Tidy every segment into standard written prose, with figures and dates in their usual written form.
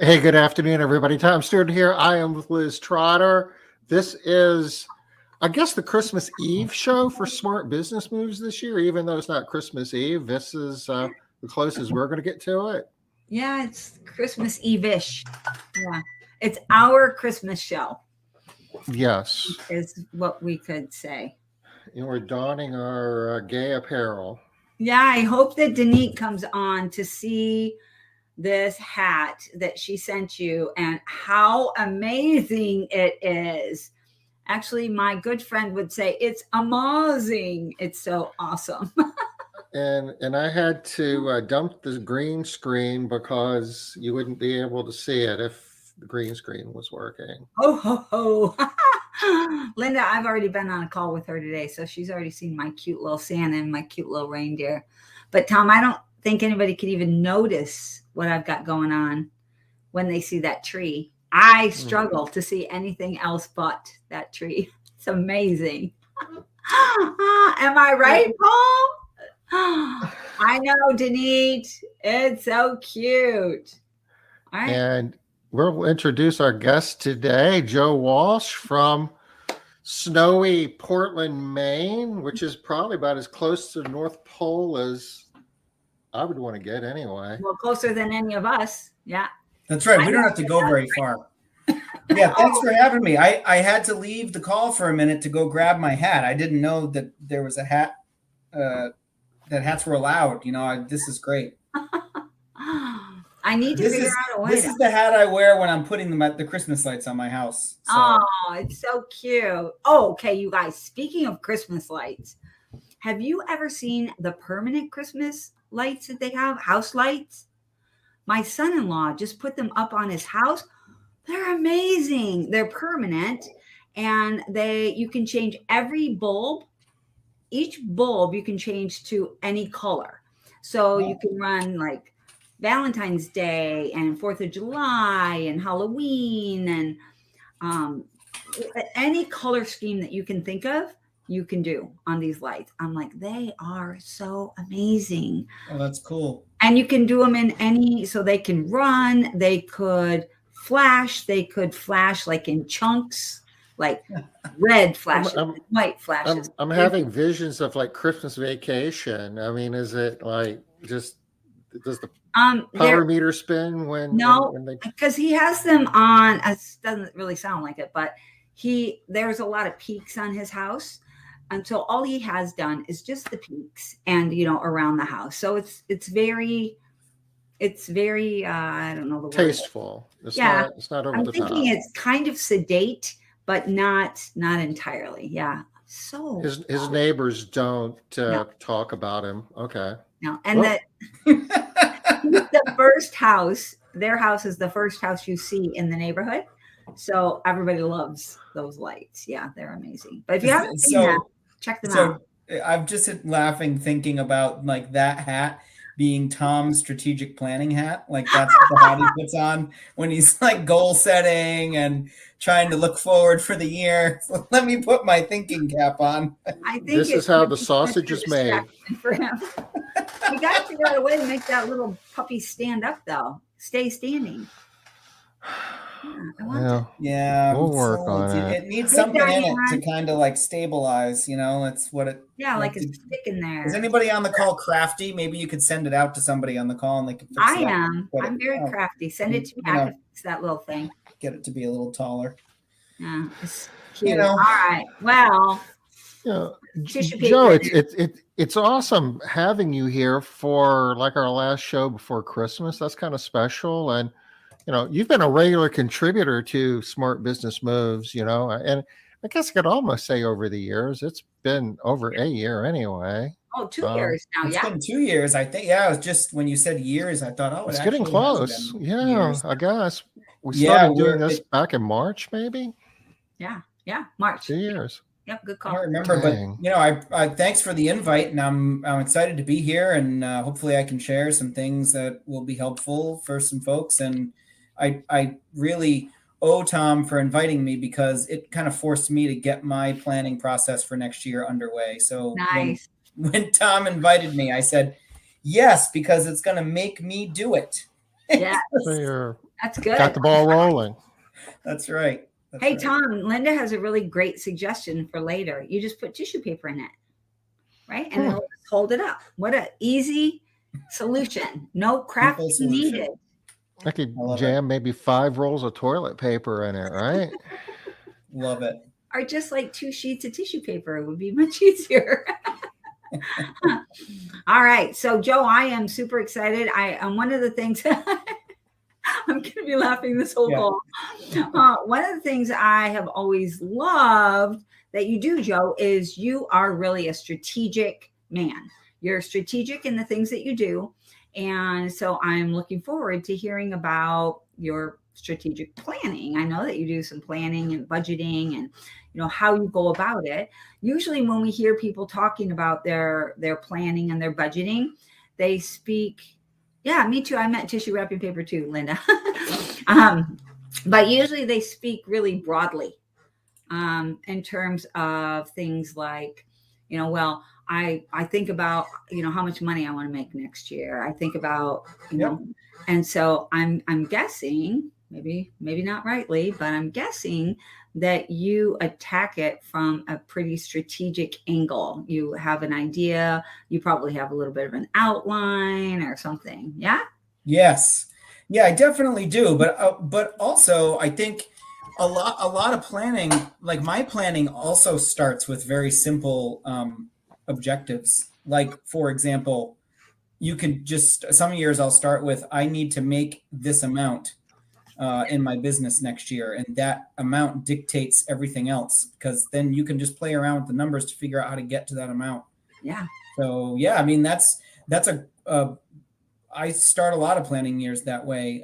Hey, good afternoon, everybody. Tom Stewart here. I am with Liz Trotter. This is, I guess, the Christmas Eve show for Smart Business Moves this year, even though it's not Christmas Eve. This is the closest we're going to get to it. Yeah, it's Christmas Eve-ish. Yeah. It's our Christmas show, Yes. is what we could say. And we're donning our gay apparel. Yeah, I hope that Denise comes on to see this hat that she sent you and how amazing it is. Actually, my good friend would say it's amazing. It's so awesome. And I had to dump the green screen because you wouldn't be able to see it if the green screen was working. Ho, ho, ho. Linda, I've already been on a call with her today, so she's already seen my cute little Santa and my cute little reindeer. But Tom, I don't think anybody could even notice what I've got going on when they see that tree. I struggle to see anything else but that tree. It's amazing. Am I right, Paul? I know, Denise. It's so cute. All right. And we'll introduce our guest today, Joe Walsh from snowy Portland, Maine, which is probably about as close to the North Pole as I would want to get anyway. Well, closer than any of us. Yeah. That's right. We don't have to go very far. Yeah, thanks for having me. I had to leave the call for a minute to go grab my hat. I didn't know that there was a hat, that hats were allowed. This is great. I need to figure out a way. This is the hat I wear when I'm putting the Christmas lights on my house. So. Oh, it's so cute. Oh, okay, you guys. Speaking of Christmas lights, have you ever seen the permanent Christmas lights that they have? House lights? My son-in-law just put them up on his house. They're amazing. They're permanent, and you can change every bulb. Each bulb you can change to any color. So you can run like Valentine's Day and 4th of July and Halloween and any color scheme that you can think of, you can do on these lights. I'm like, they are so amazing. Oh, that's cool. And you can do them in any, so they can run, they could flash like in chunks, like red flashes, white flashes. I'm having visions of like Christmas Vacation. I mean, is it like just does the power meter spin when because he has them on? It doesn't really sound like it, but there's a lot of peaks on his house, and so all he has done is just the peaks and around the house. So it's very I don't know the word. Tasteful. It's not over I'm the thinking top. it's kind of sedate, but not entirely. Yeah. So his neighbors don't talk about him. Okay. No, and that the first house, their house is the first house you see in the neighborhood. So everybody loves those lights. Yeah, they're amazing. But if you haven't seen that, check them out. I'm just laughing thinking about like that hat being Tom's strategic planning hat. Like that's the hat he puts on when he's like goal setting and trying to look forward for the year. So let me put my thinking cap on. I think this is how the sausage is made. For him. We got to figure out a way to make that little puppy stand up though. Stay standing. Yeah, we'll work on it. It needs something in it to kind of like stabilize, That's what it. Yeah, like it's sticking there. Is anybody on the call crafty? Maybe you could send it out to somebody on the call and they can fix it. I am. I'm very crafty. Send it to me. I can fix that little thing. Get it to be a little taller. Yeah, it's cute. All right. Well. Joe, it's awesome having you here for like our last show before Christmas. That's kind of special, and you've been a regular contributor to Smart Business Moves. And I guess I could almost say over the years, it's been over a year anyway. Oh, 2 years now. It's been 2 years, I think. Yeah, it was just when you said years, I thought, it's getting close. Yeah, years. I guess we started doing this back in March, maybe. Yeah, March. 2 years. Yep, good call. I don't remember, but I thanks for the invite, and I'm excited to be here, and hopefully I can share some things that will be helpful for some folks. And I really owe Tom for inviting me because it kind of forced me to get my planning process for next year underway. So nice. When Tom invited me, I said yes because it's going to make me do it. Yeah, so That's good. Got the ball rolling. That's right. That's Hey, right. Tom, Linda has a really great suggestion for later. You just put tissue paper in it, right? And it'll just hold it up. What an easy solution. No crafting solution. needed. I could I love jam maybe 5 rolls of toilet paper in it, right? Love it. Or just like 2 sheets of tissue paper. It would be much easier. All right. So, Joe, I am super excited. One of the things I'm going to be laughing this whole call. One of the things I have always loved that you do, Joe, is you are really a strategic man. You're strategic in the things that you do. And so I'm looking forward to hearing about your strategic planning. I know that you do some planning and budgeting and how you go about it. Usually when we hear people talking about their planning and their budgeting, they speak, yeah, me too. I meant tissue wrapping paper too, Linda. But usually they speak really broadly in terms of things like, well, I think about, how much money I want to make next year. I think about, and so I'm guessing, maybe not rightly, but I'm guessing that you attack it from a pretty strategic angle. You have an idea, you probably have a little bit of an outline or something. Yeah. Yes. Yeah, I definitely do. But also I think a lot of planning, like my planning also starts with very simple objectives. Like, for example, you can just, some years I'll start with, I need to make this amount in my business next year. And that amount dictates everything else, because then you can just play around with the numbers to figure out how to get to that amount. Yeah. So, yeah, I mean, I start a lot of planning years that way.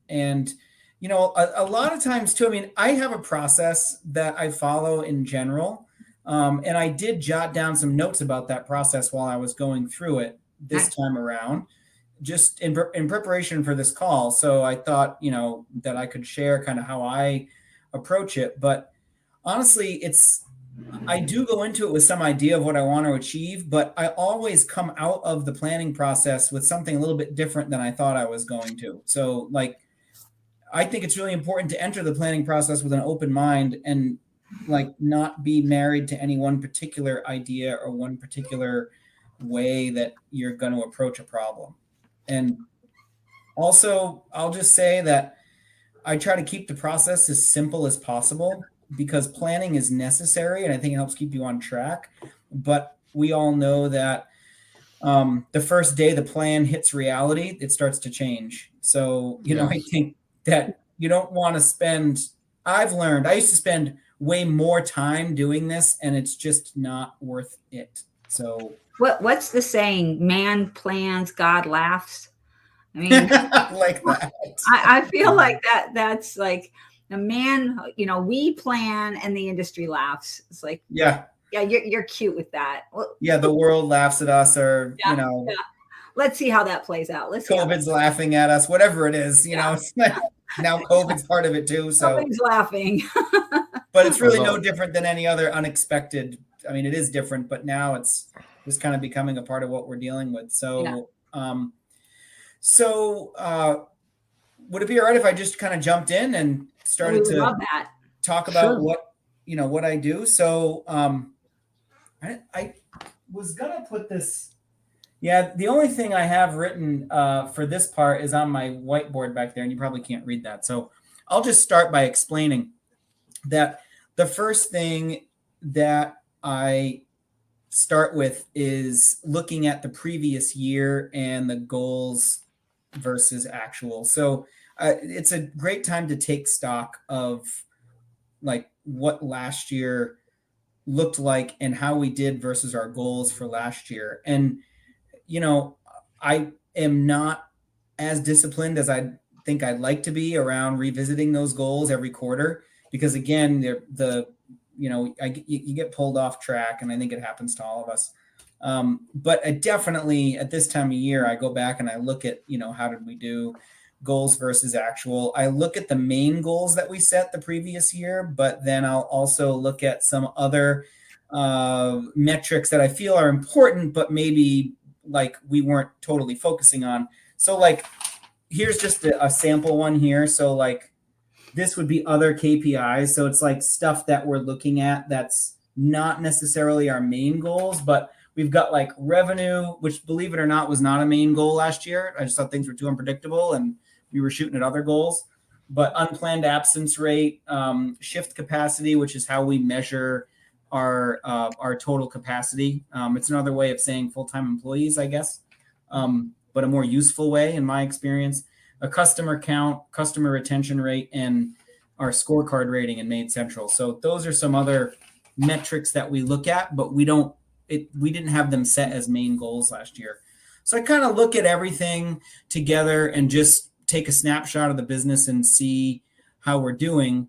And, a lot of times too, I mean, I have a process that I follow in general. And I did jot down some notes about that process while I was going through it this time around, just in preparation for this call. So I thought, that I could share kind of how I approach it. But honestly, I do go into it with some idea of what I want to achieve, but I always come out of the planning process with something a little bit different than I thought I was going to. So, like, I think it's really important to enter the planning process with an open mind and not be married to any one particular idea or one particular way that you're going to approach a problem. And also, I'll just say that I try to keep the process as simple as possible, because planning is necessary and I think it helps keep you on track. But we all know that the first day the plan hits reality, it starts to change. So, I think that you don't want to spend, I've learned, I used to spend way more time doing this and it's just not worth it. So what's the saying? Man plans, God laughs. I mean, like that. I feel like that's like the man, we plan and the industry laughs. It's like, yeah, you're cute with that. Well, yeah, the world laughs at us, or let's see how that plays out. COVID's laughing at us, whatever it is, now COVID's part of it too. So somebody's laughing. But it's really no different than any other unexpected. I mean, it is different, but now it's just kind of becoming a part of what we're dealing with. So, would it be all right if I just kind of jumped in and started to talk about what I do? So, I was gonna put this. Yeah, the only thing I have written for this part is on my whiteboard back there, and you probably can't read that. So I'll just start by explaining that the first thing that I start with is looking at the previous year and the goals versus actual. So it's a great time to take stock of like what last year looked like and how we did versus our goals for last year. And I am not as disciplined as I think I'd like to be around revisiting those goals every quarter, because again, you get pulled off track, and I think it happens to all of us. But I definitely at this time of year, I go back and I look at, how did we do goals versus actual. I look at the main goals that we set the previous year, but then I'll also look at some other metrics that I feel are important, but maybe like we weren't totally focusing on. So like here's just a sample one here. So like this would be other KPIs. So it's like stuff that we're looking at that's not necessarily our main goals, but we've got like revenue, which believe it or not was not a main goal last year. I just thought things were too unpredictable and we were shooting at other goals. But unplanned absence rate, shift capacity, which is how we measure our total capacity. It's another way of saying full-time employees, I guess, but a more useful way in my experience. A customer count, customer retention rate, and our scorecard rating in Made Central. So those are some other metrics that we look at, but we didn't have them set as main goals last year. So I kind of look at everything together and just take a snapshot of the business and see how we're doing.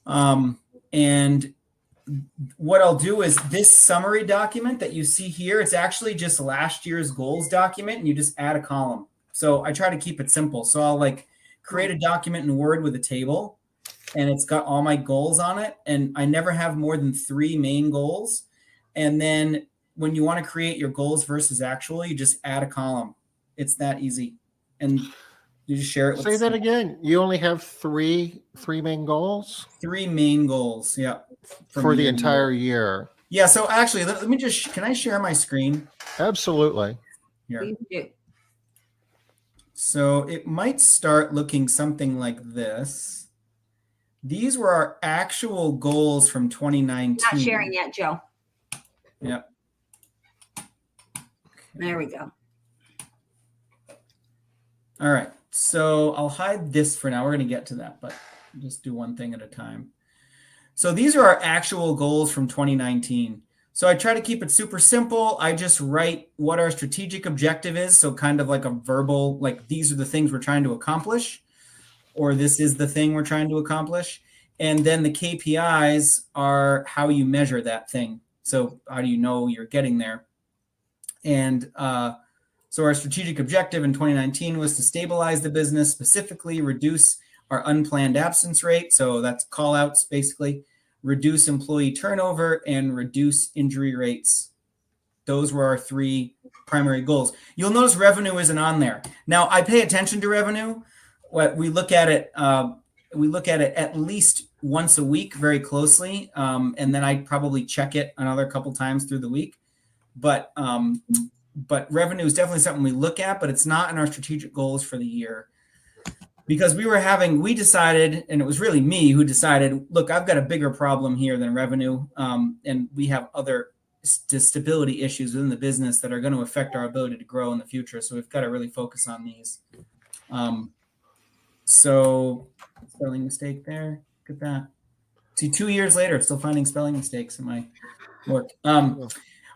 And what I'll do is this summary document that you see here, it's actually just last year's goals document, and you just add a column. So I try to keep it simple. So I'll like create a document in Word with a table, and it's got all my goals on it. And I never have more than 3 main goals. And then when you want to create your goals versus actual, you just add a column. It's that easy. And you just share it with Say that again. You only have three main goals? 3 main goals. Yeah. For the entire year. Yeah. So actually, let me just, can I share my screen? Absolutely. Here. So it might start looking something like this. These were our actual goals from 2019. Not sharing yet, Joe. Yep. There we go. All right. So I'll hide this for now. We're going to get to that, but just do one thing at a time. So these are our actual goals from 2019. So I try to keep it super simple. I just write what our strategic objective is. So kind of like a verbal, like these are the things we're trying to accomplish, or this is the thing we're trying to accomplish. And then the KPIs are how you measure that thing. So how do you know you're getting there? And so our strategic objective in 2019 was to stabilize the business, specifically reduce our unplanned absence rate. So that's call outs, basically, reduce employee turnover, and reduce injury rates. Those were our 3 primary goals. You'll notice revenue isn't on there. Now I pay attention to revenue. We look at it at least once a week very closely. And then I probably check it another couple times through the week. But revenue is definitely something we look at, but it's not in our strategic goals for the year. Because we decided, and it was really me who decided, look, I've got a bigger problem here than revenue. And we have other stability issues within the business that are going to affect our ability to grow in the future. So we've got to really focus on these. So spelling mistake there. Look at that. See, 2 years later, still finding spelling mistakes in my work.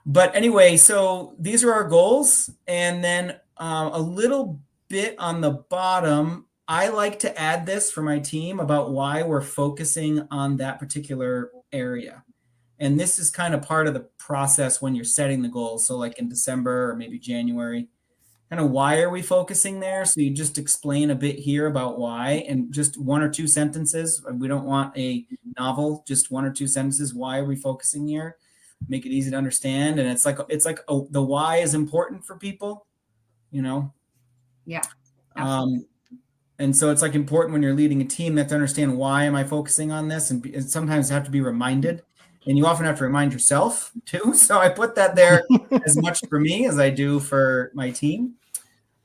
But anyway, so these are our goals. And then a little bit on the bottom, I like to add this for my team about why we're focusing on that particular area. And this is kind of part of the process when you're setting the goals. So like in December or maybe January, kind of why are we focusing there? So you just explain a bit here about why, and just 1 or 2 sentences. We don't want a novel, just 1 or 2 sentences. Why are we focusing here? Make it easy to understand. And it's like the why is important for people, you know? Yeah. And so it's like important when you're leading a team that to understand why am I focusing on this? And sometimes have to be reminded, and you often have to remind yourself too. So I put that there as much for me as I do for my team.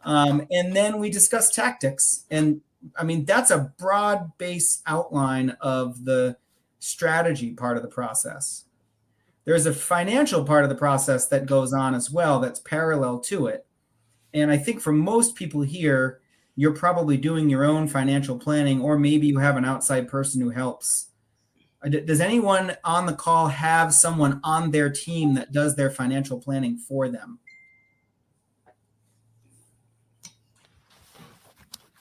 And then we discuss tactics. And I mean, that's a broad base outline of the strategy part of the process. There's a financial part of the process that goes on as well that's parallel to it. And I think for most people here, you're probably doing your own financial planning, or maybe you have an outside person who helps. Does anyone on the call have someone on their team that does their financial planning for them?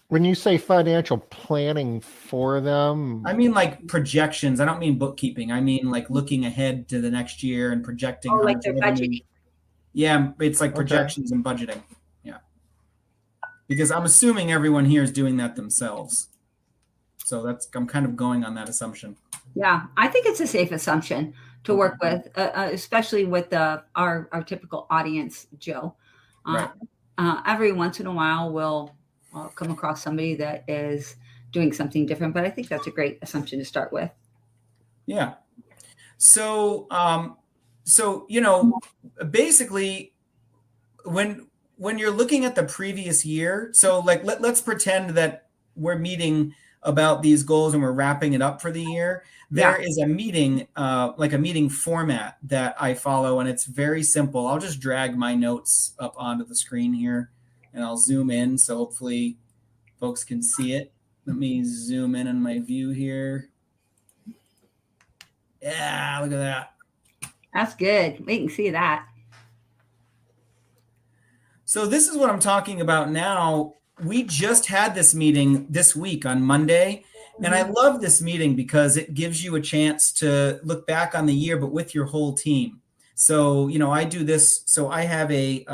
When you say financial planning for them, I mean like projections. I don't mean bookkeeping. I mean like looking ahead to the next year and projecting. Oh, like their budgeting. Yeah, it's like projections and budgeting. Yeah. Because I'm assuming everyone here is doing that themselves. So I'm kind of going on that assumption. Yeah, I think it's a safe assumption to work with, especially with our typical audience, Joe. Right. Every once in a while, we'll come across somebody that is doing something different. But I think that's a great assumption to start with. Yeah. So, basically, when you're looking at the previous year, so like let's pretend that we're meeting about these goals and we're wrapping it up for the year. There is a meeting, like a meeting format that I follow, and it's very simple. I'll just drag my notes up onto the screen here, and I'll zoom in so hopefully folks can see it. Let me zoom in on my view here. Yeah, look at that. That's good. We can see that. So this is what I'm talking about now. We just had this meeting this week on Monday, and I love this meeting because it gives you a chance to look back on the year, but with your whole team. So, I do this. So I have a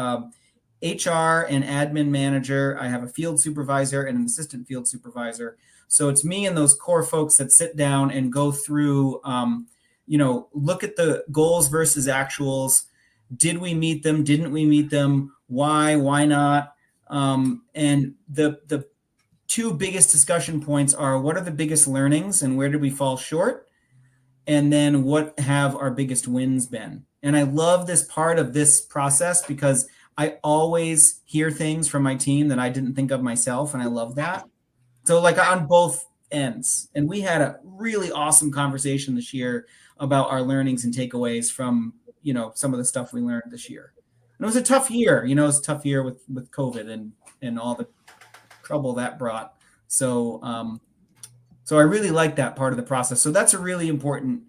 HR and admin manager. I have a field supervisor and an assistant field supervisor. So it's me and those core folks that sit down and go through, look at the goals versus actuals. Did we meet them? Didn't we meet them? Why not? And the two biggest discussion points are, what are the biggest learnings and where did we fall short? And then what have our biggest wins been? And I love this part of this process because I always hear things from my team that I didn't think of myself. And I love that. So like on both ends. And we had a really awesome conversation this year about our learnings and takeaways from, some of the stuff we learned this year. And it was a tough year, it was a tough year with COVID and all the trouble that brought. So I really like that part of the process. So that's a really important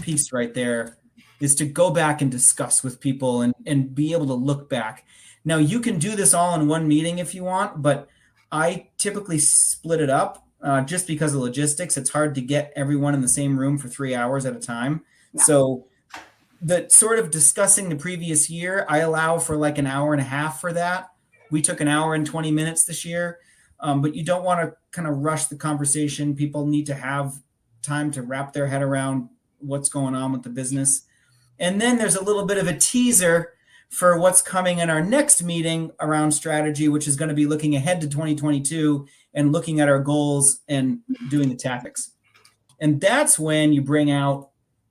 piece right there, is to go back and discuss with people and be able to look back. Now you can do this all in one meeting if you want, but I typically split it up just because of logistics. It's hard to get everyone in the same room for 3 hours at a time. Yeah. So the sort of discussing the previous year, I allow for like an hour and a half for that. We took an hour and 20 minutes this year, but you don't want to kind of rush the conversation. People need to have time to wrap their head around what's going on with the business. And then there's a little bit of a teaser for what's coming in our next meeting around strategy, which is going to be looking ahead to 2022 and looking at our goals and doing the tactics. And that's when you bring out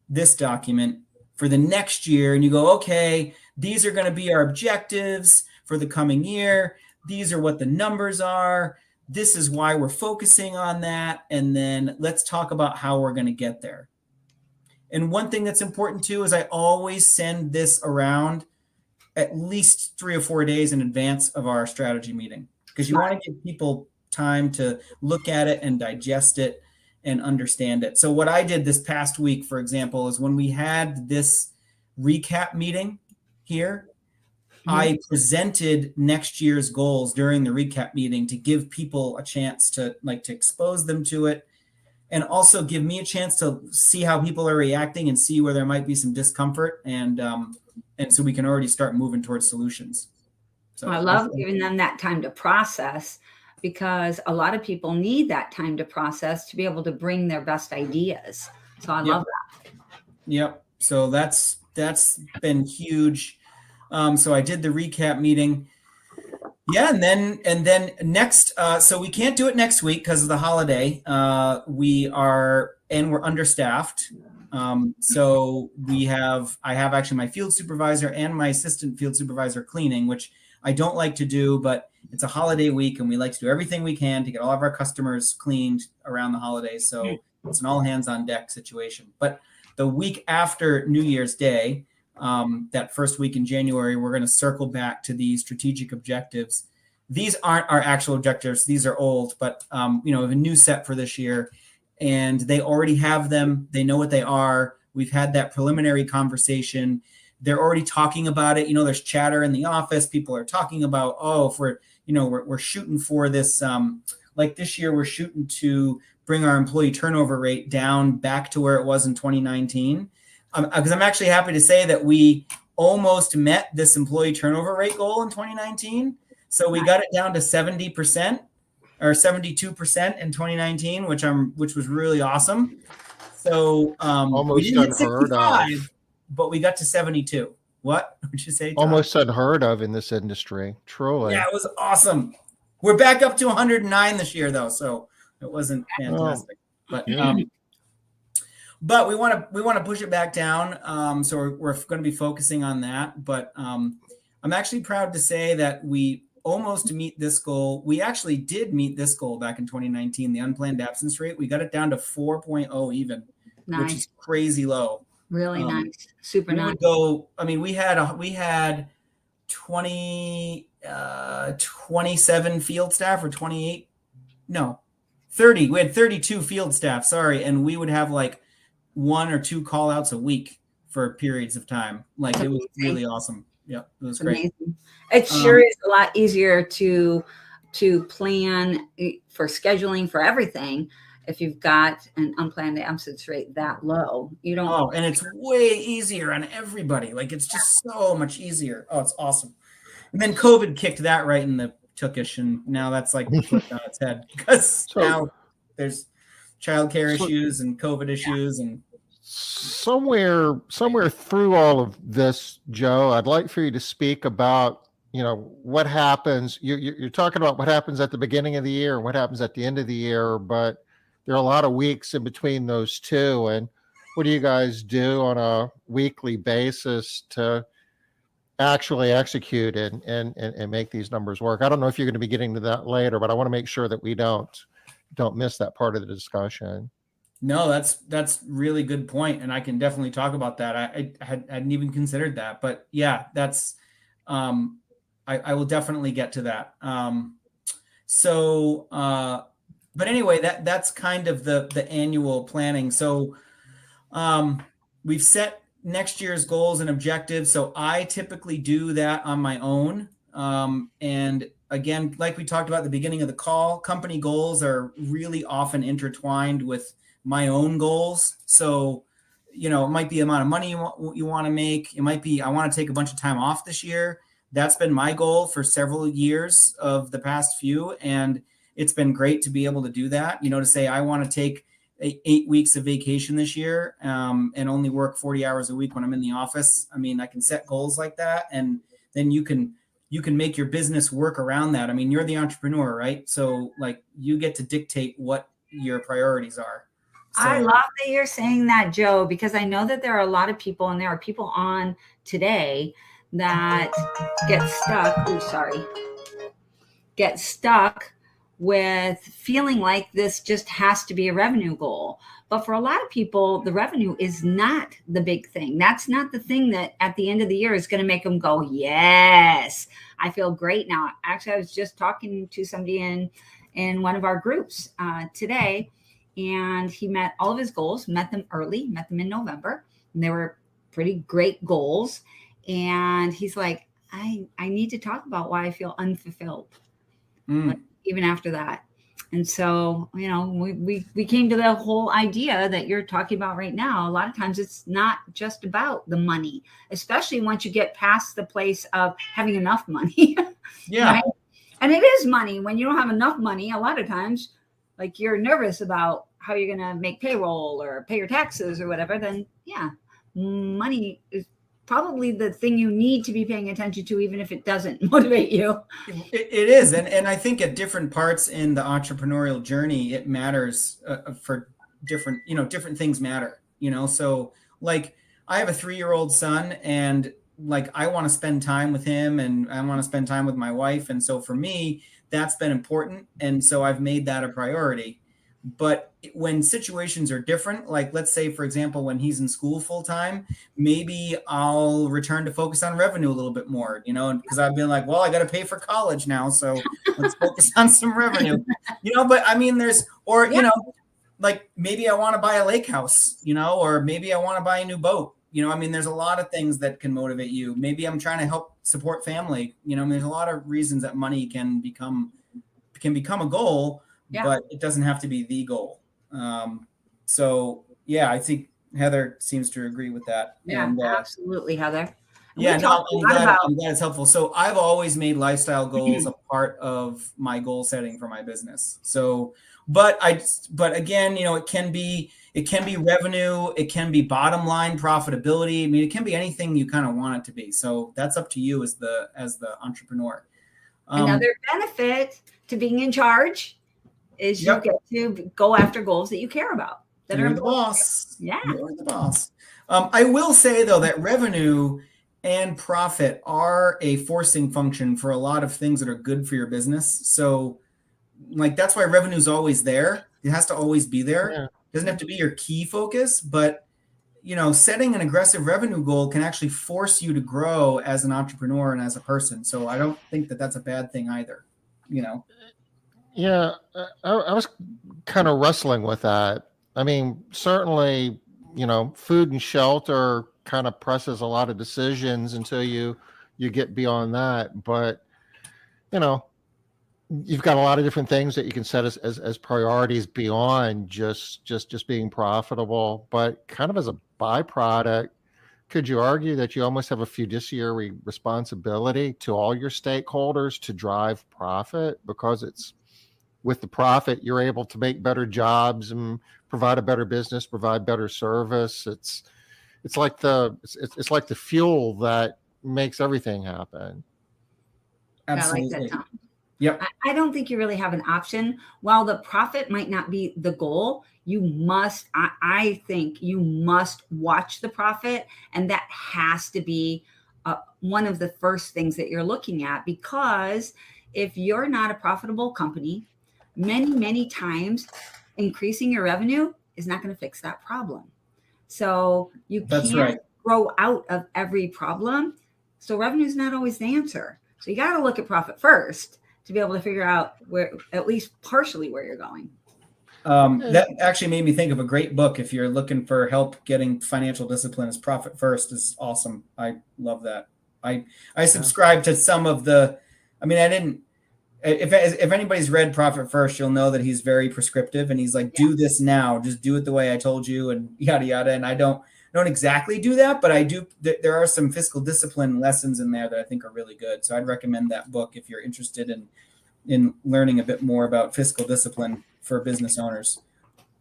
this document for the next year and you go, okay, these are going to be our objectives for the coming year. These are what the numbers are. This is why we're focusing on that. And then let's talk about how we're going to get there. And one thing that's important too is I always send this around at least 3 or 4 days in advance of our strategy meeting, because you want to give people time to look at it and digest it and understand it. So what I did this past week, for example, is when we had this recap meeting here, I presented next year's goals during the recap meeting to give people a chance to expose them to it, and also give me a chance to see how people are reacting and see where there might be some discomfort, and so we can already start moving towards solutions. So I love giving them that time to process, because a lot of people need that time to process to be able to bring their best ideas. So I love that. Yep. So that's been huge. So I did the recap meeting. Yeah. And then next, so we can't do it next week because of the holiday. We're understaffed. So I have actually my field supervisor and my assistant field supervisor cleaning, which I don't like to do, but it's a holiday week and we like to do everything we can to get all of our customers cleaned around the holidays. So it's an all hands on deck situation. But the week after New Year's Day, that first week in January, we're going to circle back to the strategic objectives. These aren't our actual objectives. These are old, but we have a new set for this year, and they already have them. They know what they are. We've had that preliminary conversation. They're already talking about it. There's chatter in the office. People are talking about, if we're shooting for this, like this year, we're shooting to bring our employee turnover rate down back to where it was in 2019. Because I'm actually happy to say that we almost met this employee turnover rate goal in 2019. So we got it down to 70% or 72% in 2019, which was really awesome. So almost unheard of. But we got to 72. What would you say, John? Almost unheard of in this industry. Truly. Yeah, it was awesome. We're back up to 109 this year, though, so it wasn't fantastic. But we want to push it back down. So we're going to be focusing on that. But I'm actually proud to say that we almost meet this goal. We actually did meet this goal back in 2019. The unplanned absence rate, we got it down to 4.0 even, which is crazy low. Really nice, super we nice. Would go. I mean, we had 27 field staff or 28. No, 30. We had 32 field staff. Sorry, and we would have like 1 or 2 call outs a week for periods of time. Like it was really awesome. Yeah, it was great. Amazing. It sure is a lot easier to plan for scheduling for everything if you've got an unplanned absence rate that low. You don't. Oh, and it's way easier on everybody. Like it's just so much easier. Oh, it's awesome. And then COVID kicked that right in the tookish, and now that's like flipped on its head because now there's childcare issues and COVID issues and. Somewhere through all of this, Joe, I'd like for you to speak about, what happens. You're talking about what happens at the beginning of the year and what happens at the end of the year, but there are a lot of weeks in between those two. And what do you guys do on a weekly basis to actually execute and make these numbers work? I don't know if you're going to be getting to that later, but I want to make sure that we don't miss that part of the discussion. No, that's really good point, and I can definitely talk about that. I hadn't even considered that, but yeah, that's I will definitely get to that. But anyway, that's kind of the annual planning. So we've set next year's goals and objectives. So I typically do that on my own. And again, like we talked about at the beginning of the call, company goals are really often intertwined with my own goals. So, it might be the amount of money you want to make. It might be, I want to take a bunch of time off this year. That's been my goal for several years of the past few. And it's been great to be able to do that, to say, I want to take 8 weeks of vacation this year and only work 40 hours a week when I'm in the office. I mean, I can set goals like that. And then you can make your business work around that. I mean, you're the entrepreneur, right? So like you get to dictate what your priorities are. So. I love that you're saying that, Joe, because I know that there are a lot of people, and there are people on today that get stuck with feeling like this just has to be a revenue goal. But for a lot of people, the revenue is not the big thing. That's not the thing that at the end of the year is going to make them go, yes, I feel great now. Actually, I was just talking to somebody in one of our groups today, and he met all of his goals, met them early, met them in November, and they were pretty great goals. And he's like, I need to talk about why I feel unfulfilled, like, even after that. And so, we came to the whole idea that you're talking about right now. A lot of times it's not just about the money, especially once you get past the place of having enough money. Yeah. Right? And it is money. When you don't have enough money, a lot of times, like you're nervous about how you're going to make payroll or pay your taxes or whatever, then yeah, money is probably the thing you need to be paying attention to, even if it doesn't motivate you. It is. And I think at different parts in the entrepreneurial journey, it matters for different, different things matter, so like I have a 3-year-old son, and like, I want to spend time with him and I want to spend time with my wife. And so for me, that's been important. And so I've made that a priority. But when situations are different, like let's say, for example, when he's in school full time, maybe I'll return to focus on revenue a little bit more, because I've been like, well, I got to pay for college now. So let's focus on some revenue, but I mean, like maybe I want to buy a lake house, or maybe I want to buy a new boat. I mean, there's a lot of things that can motivate you. Maybe I'm trying to help support family. I mean, there's a lot of reasons that money can become a goal. Yeah. But it doesn't have to be the goal. So yeah, I think Heather seems to agree with that. Yeah, and, absolutely, Heather. Yeah, no, I'm glad it's helpful. So I've always made lifestyle goals a part of my goal setting for my business. So, but again, it can be revenue, it can be bottom line profitability. I mean, it can be anything you kind of want it to be. So that's up to you as the entrepreneur. Another benefit to being in charge is you get to go after goals that you care about. That You're are the boss. Yeah. You're the boss. I will say, though, that revenue and profit are a forcing function for a lot of things that are good for your business. So, like, that's why revenue is always there. It has to always be there. Yeah. It doesn't have to be your key focus, but, you know, setting an aggressive revenue goal can actually force you to grow as an entrepreneur and as a person. So I don't think that that's a bad thing either, you know? Yeah, I was kind of wrestling with that. I mean, certainly, you know, food and shelter kind of presses a lot of decisions until you get beyond that. But you know, you've got a lot of different things that you can set as priorities beyond just being profitable. But kind of as a byproduct, could you argue that you almost have a fiduciary responsibility to all your stakeholders to drive profit, because it's with the profit you're able to make better jobs and provide a better business, provide better service. It's like it's like the fuel that makes everything happen. Absolutely. I like that, Tom. Yep. I don't think you really have an option. While the profit might not be the goal, you must, I think you must watch the profit. And that has to be one of the first things that you're looking at, because if you're not a profitable company, many times increasing your revenue is not going to fix that problem. So you can't grow out of every problem. So revenue is not always the answer. So you got to look at profit first to be able to figure out where, at least partially, where you're going. That actually made me think of a great book. If you're looking for help getting financial discipline, is Profit First is awesome. I love that. I subscribe to some of the, I mean, I didn't, if anybody's read Profit First, you'll know that he's very prescriptive, and he's like, do this now, just do it the way I told you, and yada, yada. And I don't exactly do that, but I do. There are some fiscal discipline lessons in there that I think are really good. So I'd recommend that book if you're interested in learning a bit more about fiscal discipline for business owners.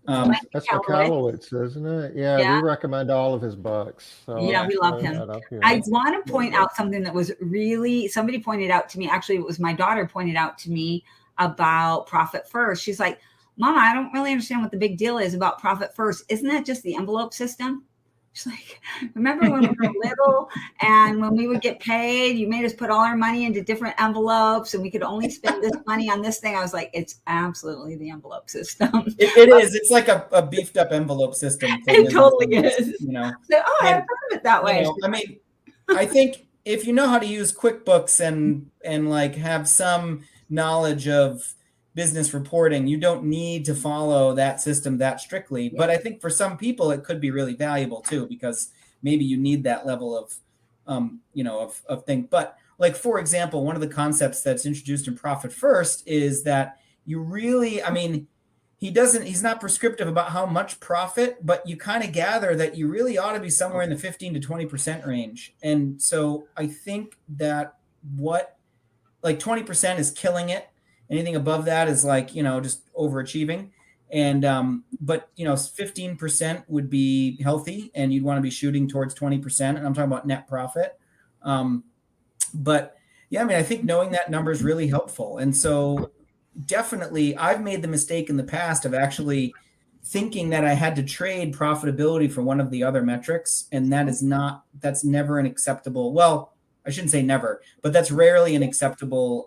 That's McCallowitz, isn't it? Yeah, we recommend all of his books. So yeah, we love him. I want to point out something that was really, somebody pointed out to me. Actually, it was my daughter pointed out to me about Profit First. She's like, Mama, I don't really understand what the big deal is about Profit First. Isn't that just the envelope system? She's like, remember when we were little and when we would get paid, you made us put all our money into different envelopes and we could only spend this money on this thing. I was like, it's absolutely the envelope system. It is. It's like a beefed up envelope system. It totally is. You know, so, I haven't thought of it that way. You know, I mean, I think if you know how to use QuickBooks and like have some knowledge of business reporting, you don't need to follow that system that strictly. Yeah. But I think for some people it could be really valuable too, because maybe you need that level of of thing. But like, for example, one of the concepts that's introduced in Profit First is that you really, I mean, he's not prescriptive about how much profit, but you kind of gather that you really ought to be somewhere in the 15 to 20% range. And so I think that like 20% is killing it. Anything above that is like, just overachieving. And, but 15% would be healthy, and you'd want to be shooting towards 20%. And I'm talking about net profit. But yeah, I mean, I think knowing that number is really helpful. And so definitely I've made the mistake in the past of actually thinking that I had to trade profitability for one of the other metrics. And that's never an acceptable, well, I shouldn't say never, but that's rarely an acceptable,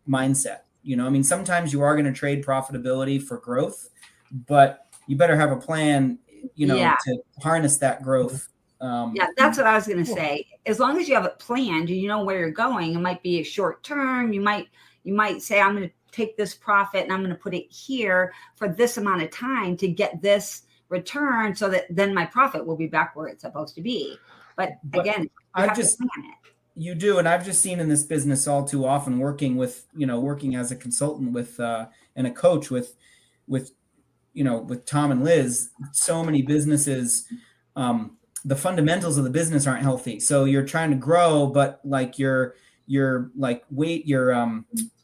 mindset. I mean, sometimes you are going to trade profitability for growth, but you better have a plan, to harness that growth. Yeah, that's what I was going to say. As long as you have it planned, you know where you're going. It might be a short term. You might say, I'm going to take this profit and I'm going to put it here for this amount of time to get this return, so that then my profit will be back where it's supposed to be. But again, you have to plan it. You do. And I've just seen in this business all too often working as a consultant with, and a coach with Tom and Liz, so many businesses, the fundamentals of the business aren't healthy. So you're trying to grow, but like your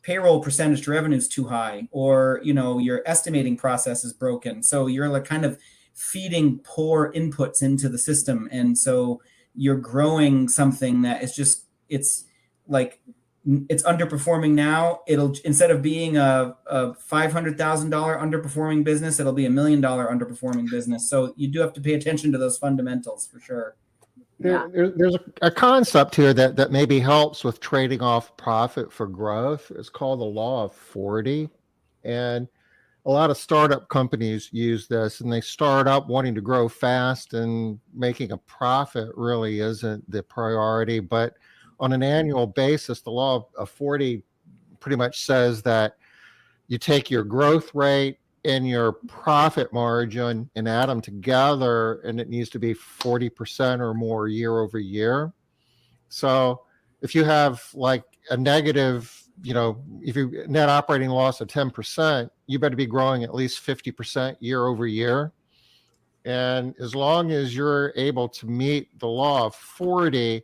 payroll percentage to revenue is too high, or, your estimating process is broken. So you're like kind of feeding poor inputs into the system. And so you're growing something that is it's like it's underperforming now. It'll, instead of being a $500,000 underperforming business, it'll be $1 million underperforming business. So you do have to pay attention to those fundamentals for sure. There's a concept here that maybe helps with trading off profit for growth. It's called the law of 40. And a lot of startup companies use this, and they start up wanting to grow fast, and making a profit really isn't the priority. But on an annual basis, the law of 40 pretty much says that you take your growth rate and your profit margin and add them together, and it needs to be 40% or more year over year. So if you have like a negative, if you net operating loss of 10%, you better be growing at least 50% year over year. And as long as you're able to meet the law of 40,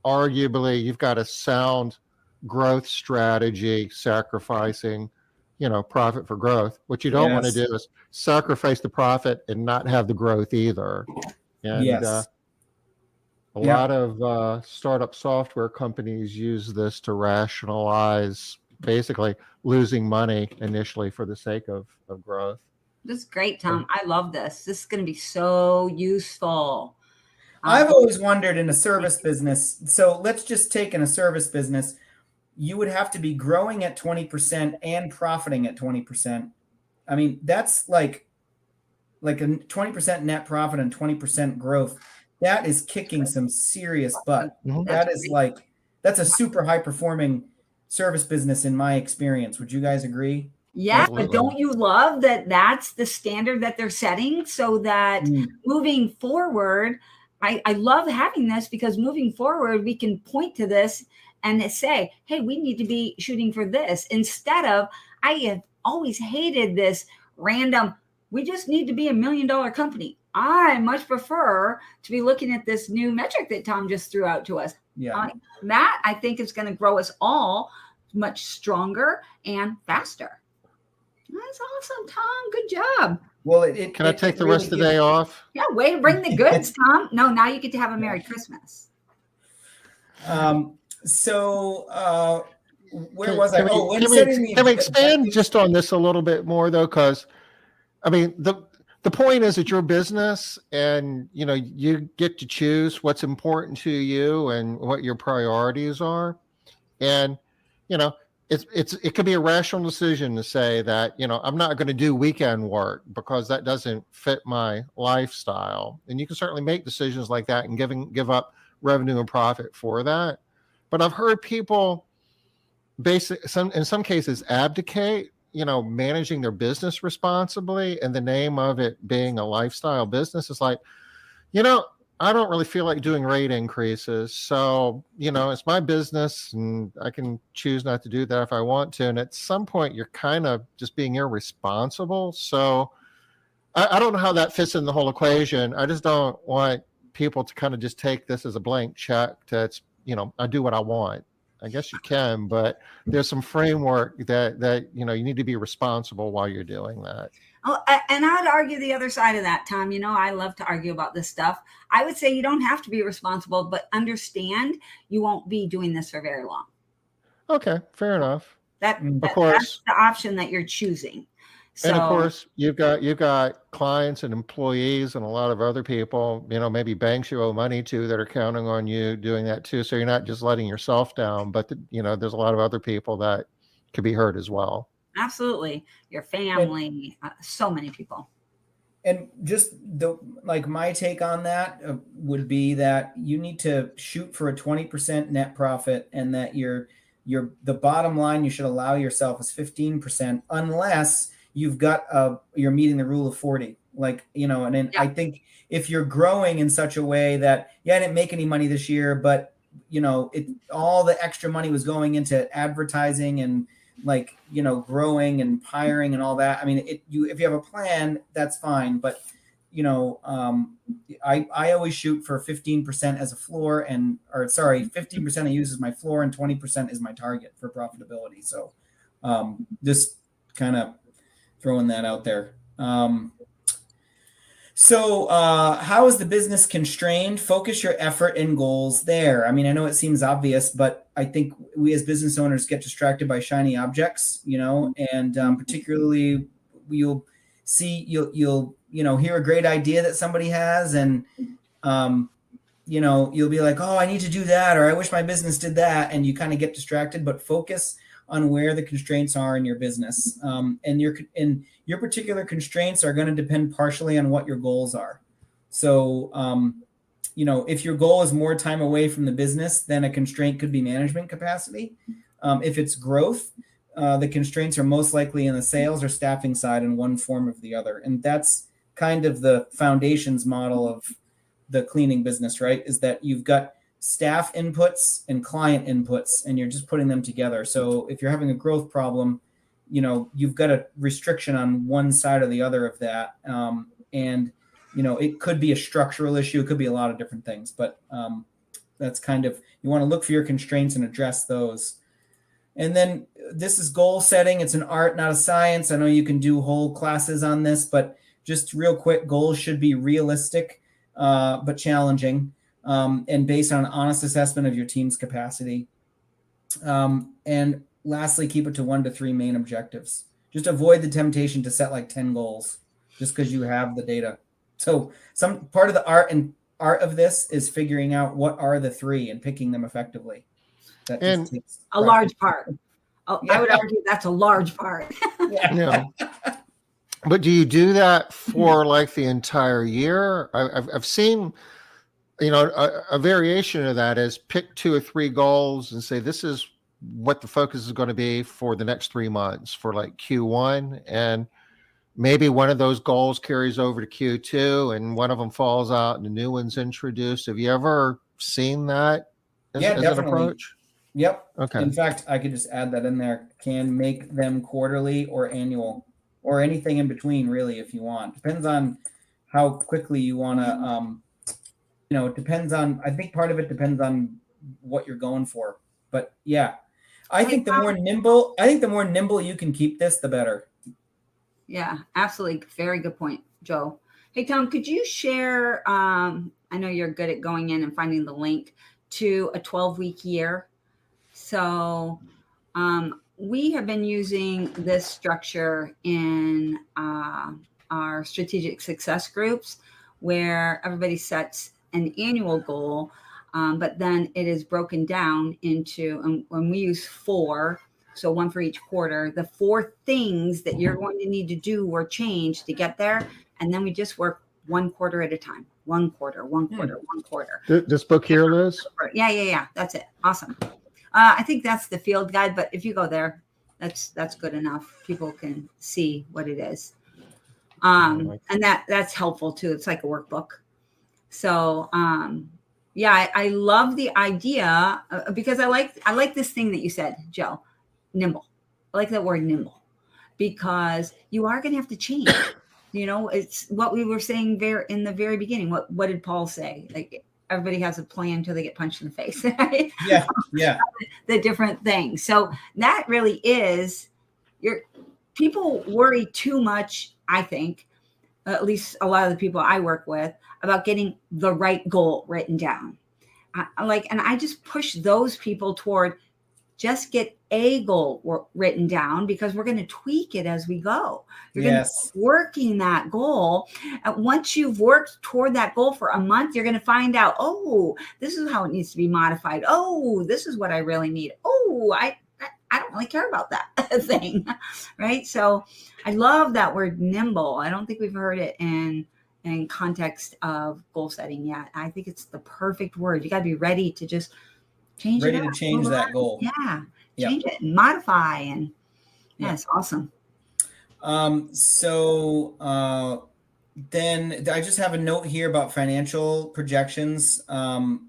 arguably you've got a sound growth strategy, sacrificing, profit for growth. What you don't want to do is sacrifice the profit and not have the growth either. And a lot of startup software companies use this to rationalize basically losing money initially for the sake of growth. This is great, Tom. I love this. This is going to be so useful. I've always wondered in a service business. So let's just take in a service business, you would have to be growing at 20% and profiting at 20%. I mean, that's like a 20% net profit and 20% growth. That is kicking some serious butt. Mm-hmm. That's a super high performing service business in my experience. Would you guys agree? Yeah, but don't you love that that's the standard that they're setting, so that moving forward, I love having this, because moving forward, we can point to this and say, hey, we need to be shooting for this, instead of, I have always hated this random, we just need to be $1 million company. I much prefer to be looking at this new metric that Tom just threw out to us. Yeah. That I think is going to grow us all much stronger and faster. That's awesome, Tom. Good job. Well, can I take the rest of the day off? Yeah, way to bring the goods, Tom. No, now you get to have a Merry Christmas. So where was I? Can we expand just on this a little bit more, though? Because, I mean, the point is it's your business, and, you get to choose what's important to you and what your priorities are. And, it could be a rational decision to say that, I'm not going to do weekend work because that doesn't fit my lifestyle. And you can certainly make decisions like that and give up revenue and profit for that. But I've heard people in some cases abdicate, managing their business responsibly in the name of it being a lifestyle business. It's like, I don't really feel like doing rate increases. So, it's my business and I can choose not to do that if I want to. And at some point, you're kind of just being irresponsible. So I don't know how that fits in the whole equation. I just don't want people to kind of just take this as a blank check that's, I do what I want. I guess you can, but there's some framework that you need to be responsible while you're doing that. Oh, and I'd argue the other side of that, Tom. I love to argue about this stuff. I would say you don't have to be responsible, but understand you won't be doing this for very long. Okay, fair enough. That's the option that you're choosing. So, and of course, you've got clients and employees and a lot of other people, maybe banks you owe money to that are counting on you doing that too. So you're not just letting yourself down, but there's a lot of other people that could be hurt as well. Absolutely. Your family, so many people. And just my take on that would be that you need to shoot for a 20% net profit, and that the bottom line you should allow yourself is 15%, unless you've got you're meeting the rule of 40. I think if you're growing in such a way that, I didn't make any money this year, but all the extra money was going into advertising and growing and hiring and all that. I mean, if you have a plan, that's fine. But, I always shoot for 15% as a floor 15% I use as my floor and 20% is my target for profitability. So just kind of throwing that out there. So, how is the business constrained? Focus your effort and goals there. I mean, I know it seems obvious, but I think we as business owners get distracted by shiny objects, and particularly you'll hear a great idea that somebody has, and you'll be like, oh, I need to do that, or I wish my business did that, and you kind of get distracted. But focus on where the constraints are in your business, and your particular constraints are going to depend partially on what your goals are. So, if your goal is more time away from the business, then a constraint could be management capacity. If it's growth, the constraints are most likely in the sales or staffing side in one form or the other. And that's kind of the foundations model of the cleaning business, right? Is that you've got staff inputs and client inputs, and you're just putting them together. So if you're having a growth problem, you've got a restriction on one side or the other of that. And it could be a structural issue. It could be a lot of different things, but that's kind of, you want to look for your constraints and address those. And then this is goal setting. It's an art, not a science. I know you can do whole classes on this, but just real quick, goals should be realistic, but challenging, and based on an honest assessment of your team's capacity. And lastly, keep it to 1 to 3 main objectives. Just avoid the temptation to set like 10 goals just because you have the data. So some part of the art of this is figuring out what are the 3 and picking them effectively. That And just takes A large part. Oh, I would argue that's a large part. Yeah. But do you do that for like the entire year? I've seen, a variation of that is pick 2 or 3 goals and say, this is what the focus is going to be for the next 3 months for like Q1. And maybe one of those goals carries over to Q2 and one of them falls out and a new one's introduced. Have you ever seen that as an Definitely. approach? Yep. Okay. In fact, I could just add that in there. Can make them quarterly or annual or anything in between, really, if you want. Depends on how quickly you want to, it depends on, I think part of it depends on what you're going for. But yeah, I think the more nimble you can keep this, the better. Yeah, absolutely. Very good point, Joe. Hey, Tom, could you share, I know you're good at going in and finding the link to a 12-week year. So we have been using this structure in our strategic success groups where everybody sets an annual goal, but then it is broken down into, and when we use 4, so 1 for each quarter, the 4 things that you're going to need to do or change to get there. And then we just work 1 quarter at a time, 1 quarter, 1 quarter, 1 quarter. This book here, Liz? Yeah. That's it. Awesome. I think that's the field guide, but if you go there, that's good enough. People can see what it is. And that's helpful too. It's like a workbook. So, I love the idea because I like this thing that you said, Joe, nimble. I like that word nimble because you are going to have to change. It's what we were saying in the very beginning. What did Paul say? Like, everybody has a plan until they get punched in the face. Right? Yeah. The different things. So that really is people worry too much, I think, at least a lot of the people I work with, about getting the right goal written down. And I just push those people toward just get a goal written down because we're going to tweak it as we go. You're going to be working that goal. And once you've worked toward that goal for a month, you're going to find out, oh, this is how it needs to be modified. Oh, this is what I really need. Oh, I don't really care about that thing. Right. So I love that word nimble. I don't think we've heard it in context of goal setting yet. I think it's the perfect word. You got to be ready to just change that goal. Yeah. Change it and modify. And it's awesome. Then I just have a note here about financial projections. And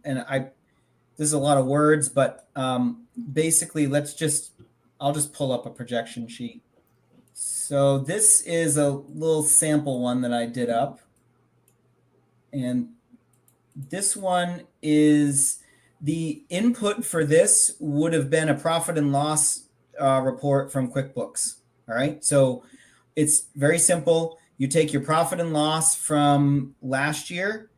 this is a lot of words, but basically I'll just pull up a projection sheet. So this is a little sample one that I did up. And this one is the input for this would have been a profit and loss report from QuickBooks. All right. So it's very simple. You take your profit and loss from last year,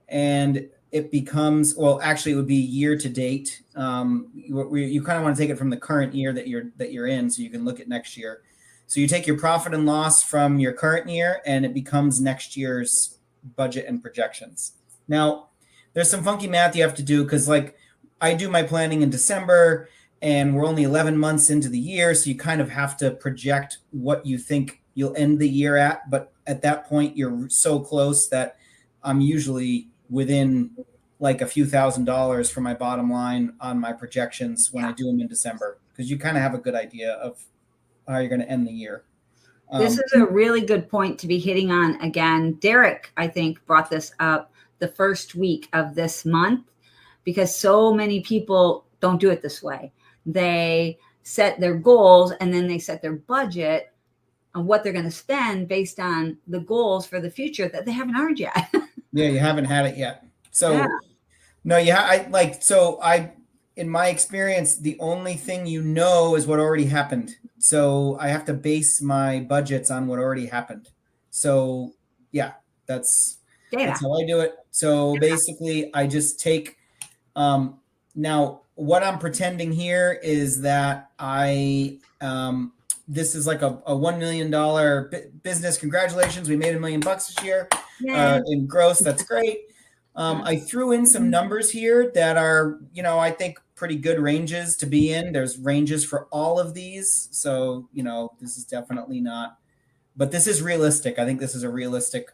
and it becomes, well, actually it would be year to date. You kind of want to take it from the current year that you're in, so you can look at next year. So you take your profit and loss from your current year, and it becomes next year's budget and projections. Now, there's some funky math you have to do, because like I do my planning in December, and we're only 11 months into the year, so you kind of have to project what you think you'll end the year at. But at that point, you're so close that I'm usually within like a few $1,000s for my bottom line on my projections when I do them in December, because you kind of have a good idea of how you're going to end the year. This is a really good point to be hitting on again. Derek, I think, brought this up the first week of this month, because so many people don't do it this way. They set their goals and then they set their budget on what they're going to spend based on the goals for the future that they haven't earned yet. Yeah, you haven't had it yet. So Yeah. no, in my experience, the only thing is what already happened. So I have to base my budgets on what already happened. So yeah, that's how I do it. So basically I just take, now what I'm pretending here is that this is like a $1 million business. Congratulations. We made $1 million this year in gross. That's great. I threw in some numbers here that are, I think pretty good ranges to be in. There's ranges for all of these. So, this is definitely not, but this is realistic. I think this is a realistic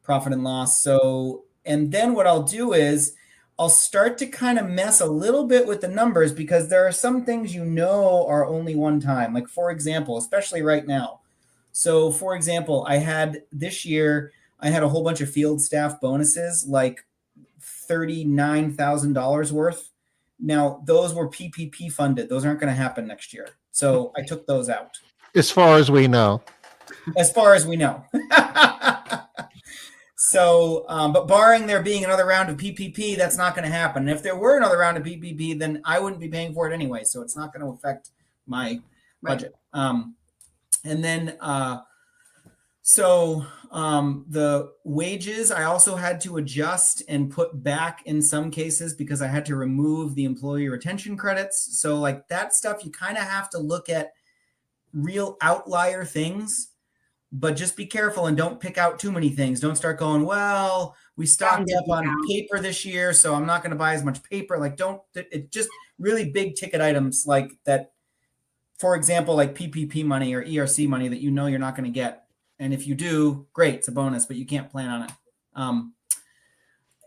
profit and loss. So, and then what I'll do is I'll start to kind of mess a little bit with the numbers, because there are some things are only one time. Like, for example, especially right now. So, for example, this year, I had a whole bunch of field staff bonuses, like $39,000 worth. Now, those were PPP funded. Those aren't going to happen next year. So I took those out. As far as we know. As far as we know. So, but barring there being another round of PPP, that's not going to happen. And if there were another round of PPP, then I wouldn't be paying for it anyway. So it's not going to affect my budget. And then, the wages, I also had to adjust and put back in some cases, because I had to remove the employee retention credits. So like that stuff, you kind of have to look at real outlier things, but just be careful and don't pick out too many things. Don't start going, well, we stocked up on paper this year, so I'm not going to buy as much paper. Like it just really big ticket items like that. For example, like PPP money or ERC money that you're not going to get. And if you do, great, it's a bonus, but you can't plan on it.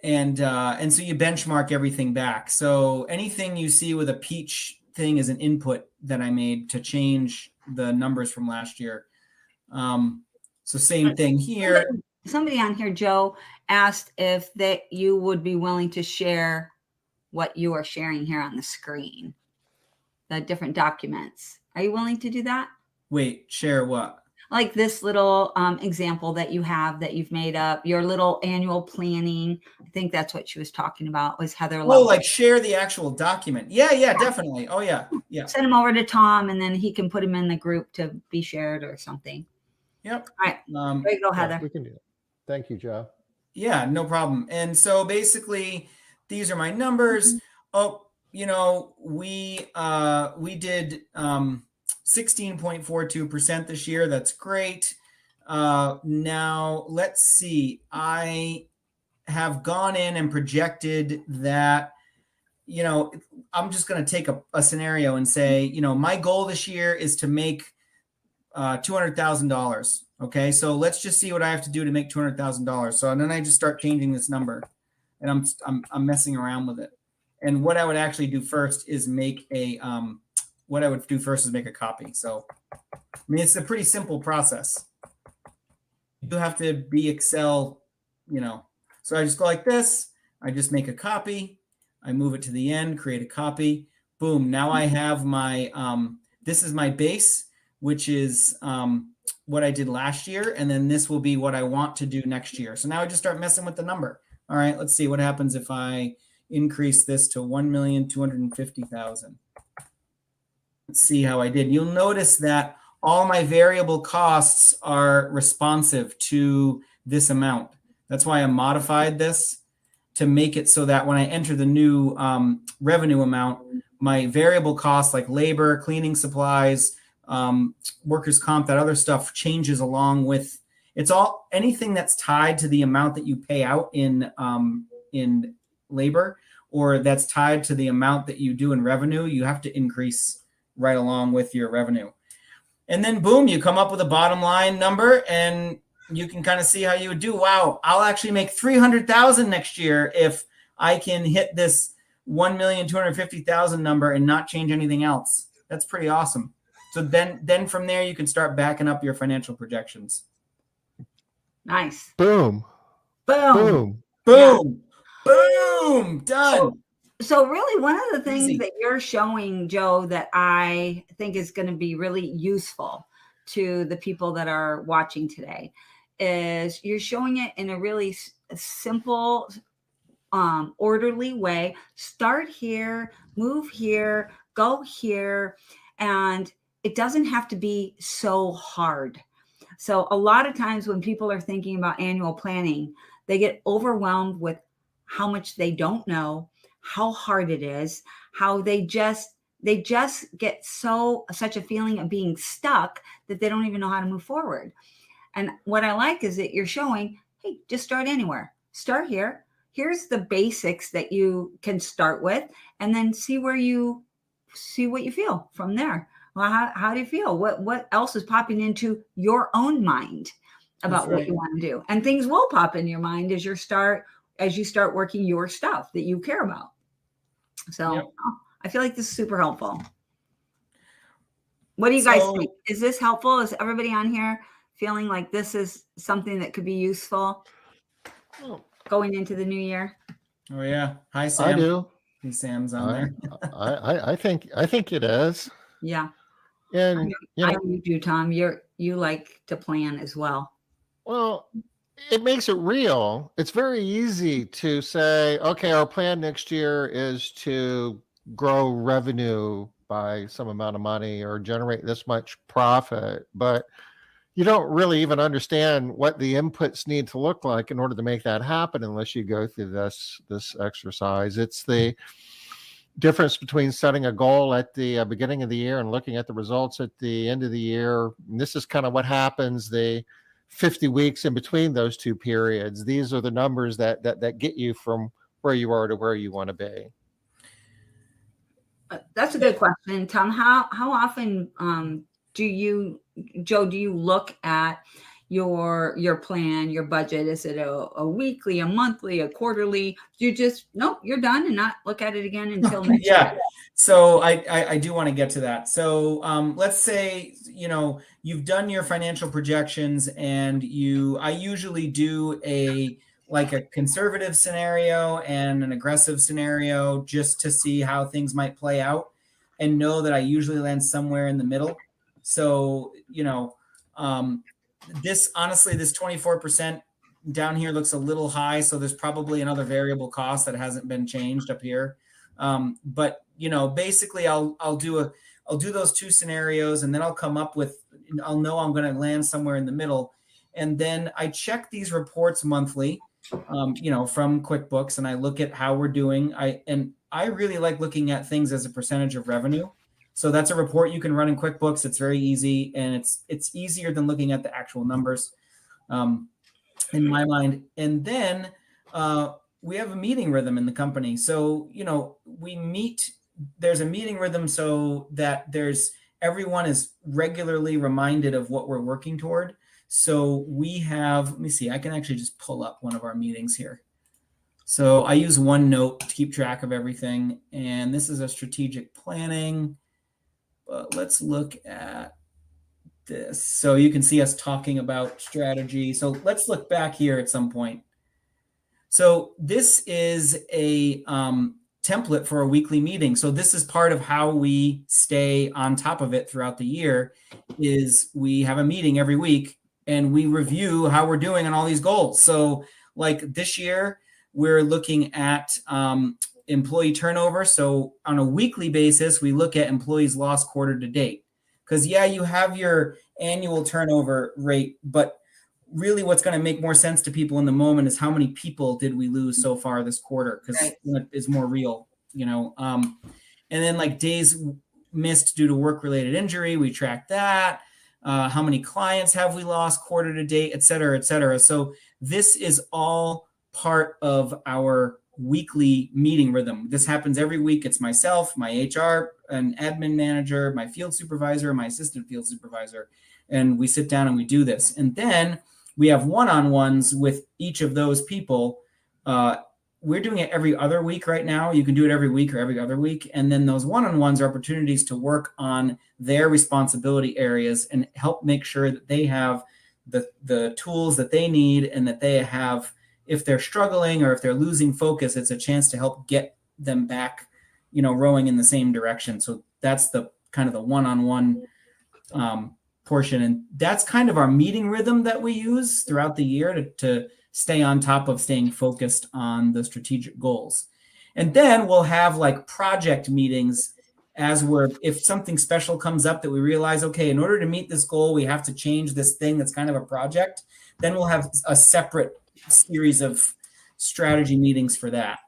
And so you benchmark everything back. So anything you see with a peach thing is an input that I made to change the numbers from last year. So same thing here. Somebody on here, Joe, asked if you would be willing to share what you are sharing here on the screen, the different documents. Are you willing to do that? Wait, share what? Like this little example that you have that you've made up, your little annual planning. I think that's what she was talking about, was Heather. Oh, like share the actual document. Yeah, definitely. Oh, yeah. Send them over to Tom, and then he can put them in the group to be shared or something. Yep. All right. There you go, Heather. We can do that. Thank you, Joe. Yeah, no problem. And so basically, these are my numbers. Oh, we did 16.42% this year. That's great. Now let's see. I have gone in and projected that, I'm just going to take a scenario and say, my goal this year is to make $200,000. Okay. So let's just see what I have to do to make $200,000. So, and then I just start changing this number, and I'm messing around with it. And what I would actually do first is make a copy. So, I mean, it's a pretty simple process. You have to be Excel, So I just go like this. I just make a copy. I move it to the end, create a copy. Boom. Now I have my, this is my base, which is what I did last year. And then this will be what I want to do next year. So now I just start messing with the number. All right, let's see what happens if I increase this to 1,250,000. Let's see how I did. You'll notice that all my variable costs are responsive to this amount. That's why I modified this to make it so that when I enter the new revenue amount, my variable costs like labor, cleaning supplies, workers' comp, that other stuff changes along with. It's all anything that's tied to the amount that you pay out in labor, or that's tied to the amount that you do in revenue. You have to increase right along with your revenue. And then boom, you come up with a bottom line number, and you can kind of see how you would do. Wow, I'll actually make $300,000 next year if I can hit this 1,250,000 number and not change anything else. That's pretty awesome. So then from there, you can start backing up your financial projections. Nice. Boom. Boom. Boom. Boom. Done. So really, one of the things that you're showing, Joe, that I think is going to be really useful to the people that are watching today is you're showing it in a really simple, orderly way. Start here, move here, go here, and it doesn't have to be so hard. So a lot of times when people are thinking about annual planning, they get overwhelmed with how much they don't know, how hard it is, how they just get such a feeling of being stuck that they don't even know how to move forward. And what I like is that you're showing, hey, just start anywhere. Start here. Here's the basics that you can start with, and then see what you feel from there. Well, how do you feel? What else is popping into your own mind about what you want to do? And things will pop in your mind as you start working your stuff that you care about. So I feel like this is super helpful. What do you guys think? Is this helpful? Is everybody on here feeling like this is something that could be useful going into the new year? Oh yeah. Hi, Sam. I do. Hey, Sam's on there. I think it is. Yeah. And I know you do, Tom. You like to plan as well. Well, it makes it real. It's very easy to say, okay, our plan next year is to grow revenue by some amount of money or generate this much profit, but you don't really even understand what the inputs need to look like in order to make that happen unless you go through this exercise. It's the difference between setting a goal at the beginning of the year and looking at the results at the end of the year. And this is kind of what happens the 50 weeks in between those two periods. These are the numbers that get you from where you are to where you want to be. That's a good question, Tom. How often do you look at your plan, your budget? Is it a weekly, a monthly, a quarterly? You just, nope, you're done and not look at it again until next year? So I do want to get to that. So let's say, you've done your financial projections, and I usually do a conservative scenario and an aggressive scenario just to see how things might play out, and know that I usually land somewhere in the middle. So, this 24% down here looks a little high. So there's probably another variable cost that hasn't been changed up here. But basically I'll do those two scenarios, and then I'll know I'm going to land somewhere in the middle. And then I check these reports monthly, from QuickBooks, and I look at how we're doing. I really like looking at things as a percentage of revenue. So that's a report you can run in QuickBooks. It's very easy, and it's easier than looking at the actual numbers, in my mind. And then we have a meeting rhythm in the company. So we meet. There's a meeting rhythm so that everyone is regularly reminded of what we're working toward. So we have. Let me see. I can actually just pull up one of our meetings here. So I use OneNote to keep track of everything, and this is a strategic planning. But let's look at this. So you can see us talking about strategy. So let's look back here at some point. So this is a template for a weekly meeting. So this is part of how we stay on top of it throughout the year, is we have a meeting every week and we review how we're doing on all these goals. So like this year, we're looking at employee turnover. So on a weekly basis, we look at employees lost quarter to date. Because you have your annual turnover rate, but really what's going to make more sense to people in the moment is how many people did we lose so far this quarter, because that is more real, and then like days missed due to work-related injury, we track that. How many clients have we lost quarter to date, et cetera, et cetera. So this is all part of our weekly meeting rhythm. This happens every week. It's myself, my HR and admin manager, my field supervisor, my assistant field supervisor, and we sit down and we do this. And then we have one-on-ones with each of those people. We're doing it every other week right now. You can do it every week or every other week. And then those one-on-ones are opportunities to work on their responsibility areas and help make sure that they have the tools that they need, and that they have, if they're struggling or if they're losing focus, it's a chance to help get them back, rowing in the same direction. So that's the kind of the one-on-one portion. And that's kind of our meeting rhythm that we use throughout the year to stay on top of staying focused on the strategic goals. And then we'll have like project meetings if something special comes up that we realize, okay, in order to meet this goal, we have to change this thing that's kind of a project. Then we'll have a separate series of strategy meetings for that,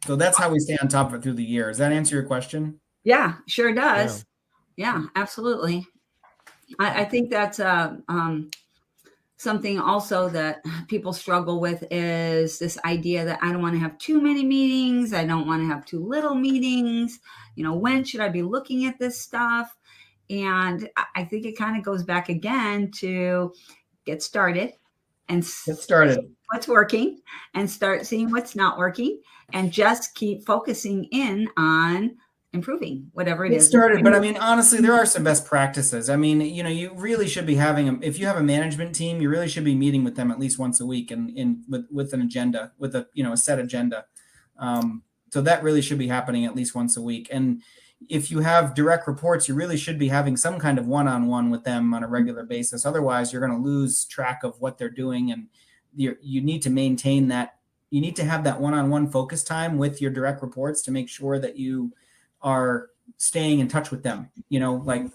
So that's how we stay on top of it through the year. Does that answer your question? Yeah, sure does. Yeah, absolutely. I think that's something also that people struggle with, is this idea that I don't want to have too many meetings. I don't want to have too little meetings. When should I be looking at this stuff? And I think it kind of goes back again to get started and what's working, and start seeing what's not working, and just keep focusing in on improving whatever it is. Started, but I mean, honestly, there are some best practices. I mean, you really should be having if you have a management team, you really should be meeting with them at least once a week, and with an agenda, with a set agenda. So that really should be happening at least once a week. And if you have direct reports, you really should be having some kind of one-on-one with them on a regular basis. Otherwise, you're going to lose track of what they're doing, and you need to maintain that. You need to have that one-on-one focus time with your direct reports to make sure that you are staying in touch with them. Like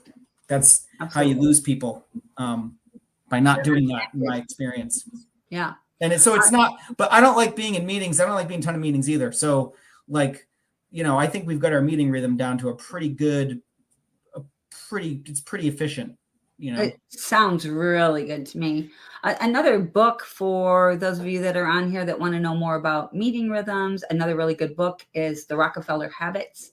that's Absolutely. How you lose people by not doing that, in my experience. Yeah. And it's not, but I don't like being in meetings. I don't like being in a ton of meetings either. So like, I think we've got our meeting rhythm down to it's pretty efficient. It sounds really good to me. Another book for those of you that are on here that want to know more about meeting rhythms, another really good book is The Rockefeller Habits.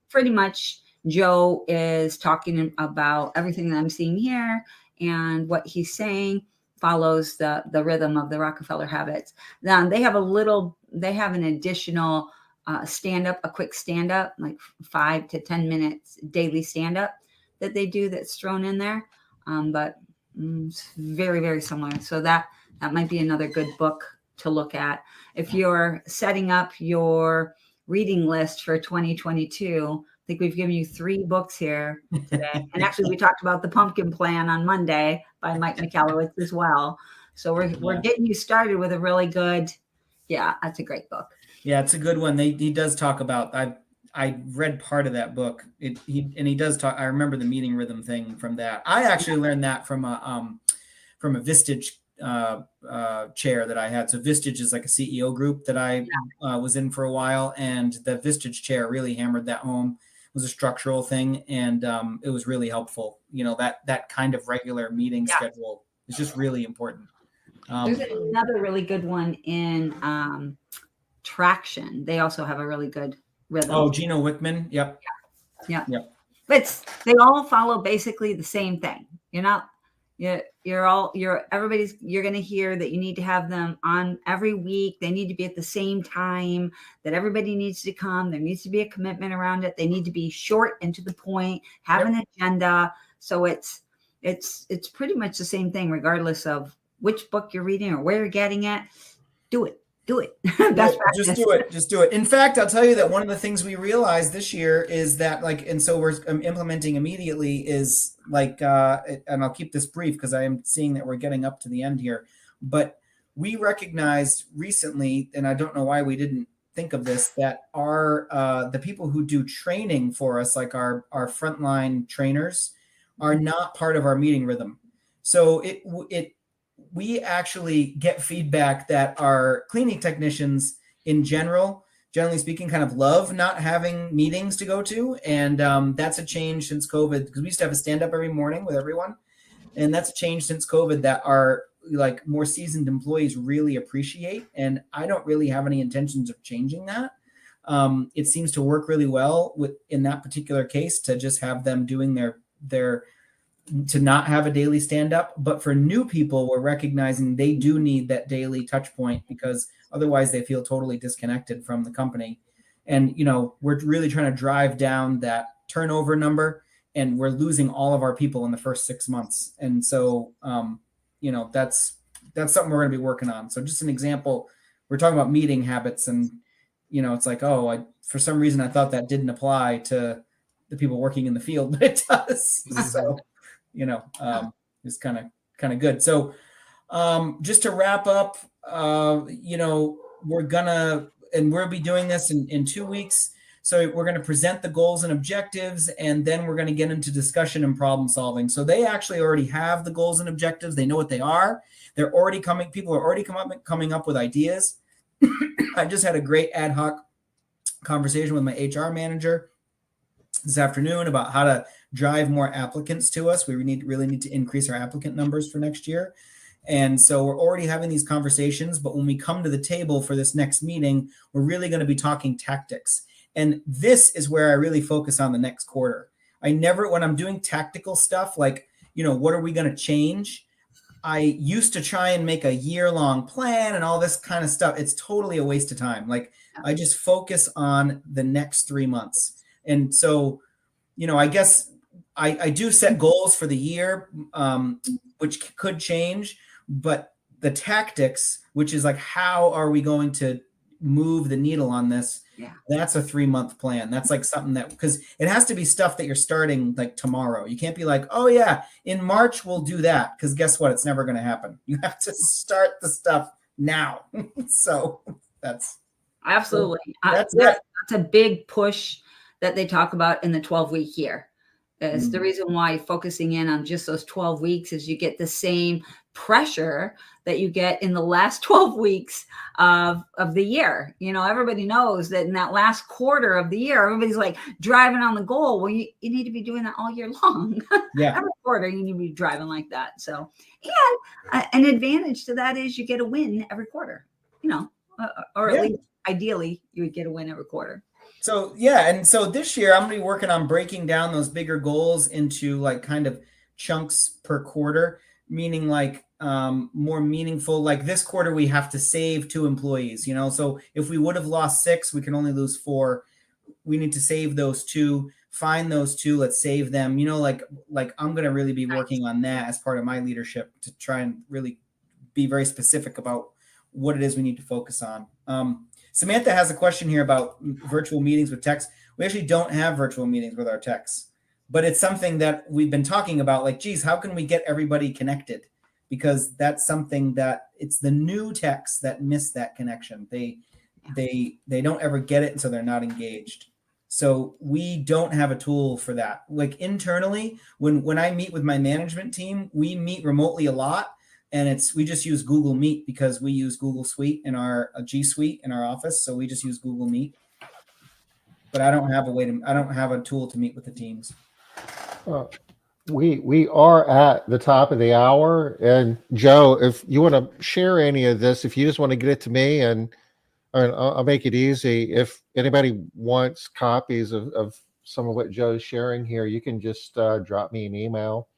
Pretty much Joe is talking about everything that I'm seeing here, and what he's saying follows the rhythm of the Rockefeller Habits. Then they have an additional a quick stand-up, like 5 to 10 minutes daily stand-up that they do, that's thrown in there. But it's very, very similar. So that might be another good book to look at. If you're setting up your reading list for 2022, I think we've given you 3 books here today. And actually, we talked about The Pumpkin Plan on Monday by Mike Michalowicz as well. So we're getting you started with a really good, that's a great book. Yeah, it's a good one. He does talk about, I read part of that book. He does talk. I remember the meeting rhythm thing from that. I actually learned that from a Vistage chair that I had. So Vistage is like a CEO group that I was in for a while, and the Vistage chair really hammered that home. It was a structural thing, and it was really helpful. That kind of regular meeting schedule is just really important. There's another really good one in Traction. They also have a really good rhythm. Oh, Gino Wickman. Yep. Yeah. But they all follow basically the same thing. You're going to hear that you need to have them on every week. They need to be at the same time, that everybody needs to come. There needs to be a commitment around it. They need to be short and to the point, have an agenda. So it's pretty much the same thing, regardless of which book you're reading or where you're getting it. Do it. Just do it. In fact, I'll tell you that one of the things we realized this year is that and so we're implementing immediately is and I'll keep this brief because I am seeing that we're getting up to the end here, but we recognized recently, and I don't know why we didn't think of this, that our the people who do training for us, like our frontline trainers, are not part of our meeting rhythm. So we actually get feedback that our cleaning technicians in generally speaking, kind of love not having meetings to go to. And that's a change since COVID, because we used to have a stand up every morning with everyone. And that's a change since COVID that our like more seasoned employees really appreciate. And I don't really have any intentions of changing that. It seems to work really well in that particular case to just have them doing their to not have a daily stand up. But for new people, we're recognizing they do need that daily touch point, because otherwise they feel totally disconnected from the company. And, we're really trying to drive down that turnover number, and we're losing all of our people in the first 6 months. And so, that's something we're going to be working on. So just an example, we're talking about meeting habits, and, it's like, for some reason I thought that didn't apply to the people working in the field, but it does. So, it's kind of good. So, just to wrap up, we'll be doing this in 2 weeks. So we're going to present the goals and objectives, and then we're going to get into discussion and problem solving. So they actually already have the goals and objectives. They know what they are. They're already coming. People are already coming up with ideas. I just had a great ad hoc conversation with my HR manager this afternoon about how to drive more applicants to us. We really need to increase our applicant numbers for next year. And so we're already having these conversations, but when we come to the table for this next meeting, we're really going to be talking tactics. And this is where I really focus on the next quarter. When I'm doing tactical stuff, like, what are we going to change? I used to try and make a year-long plan and all this kind of stuff. It's totally a waste of time. Like, I just focus on the next 3 months. And so, I guess I do set goals for the year, which could change, but the tactics, which is like, how are we going to move the needle on this? Yeah. That's a 3-month plan. That's like something that, because it has to be stuff that you're starting like tomorrow. You can't be like, oh yeah, in March we'll do that, because guess what? It's never going to happen. You have to start the stuff now. So that's absolutely that's a big push that they talk about in the 12-week year. It's the reason why focusing in on just those 12 weeks is you get the same pressure that you get in the last 12 weeks of the year. Everybody knows that in that last quarter of the year, everybody's like driving on the goal. Well, you need to be doing that all year long. Yeah. Every quarter, you need to be driving like that. So, and an advantage to that is you get a win every quarter, or at least ideally you would get a win every quarter. So, yeah. And so this year I'm going to be working on breaking down those bigger goals into like kind of chunks per quarter, meaning like more meaningful. Like this quarter, we have to save 2 employees, so if we would have lost 6, we can only lose 4. We need to save those 2, find those 2, let's save them, like I'm going to really be working on that as part of my leadership to try and really be very specific about what it is we need to focus on. Samantha has a question here about virtual meetings with techs. We actually don't have virtual meetings with our techs, but it's something that we've been talking about. Like, geez, how can we get everybody connected? Because that's something that it's the new techs that miss that connection. They don't ever get it, and so they're not engaged. So we don't have a tool for that. Like internally, when I meet with my management team, we meet remotely a lot. And we just use Google Meet because we use Google Suite in our G Suite in our office. So we just use Google Meet. But I don't have a tool to meet with the teams. We are at the top of the hour, and Joe, if you want to share any of this, if you just want to get it to me, and I'll make it easy. If anybody wants copies of some of what Joe's sharing here, you can just drop me an email.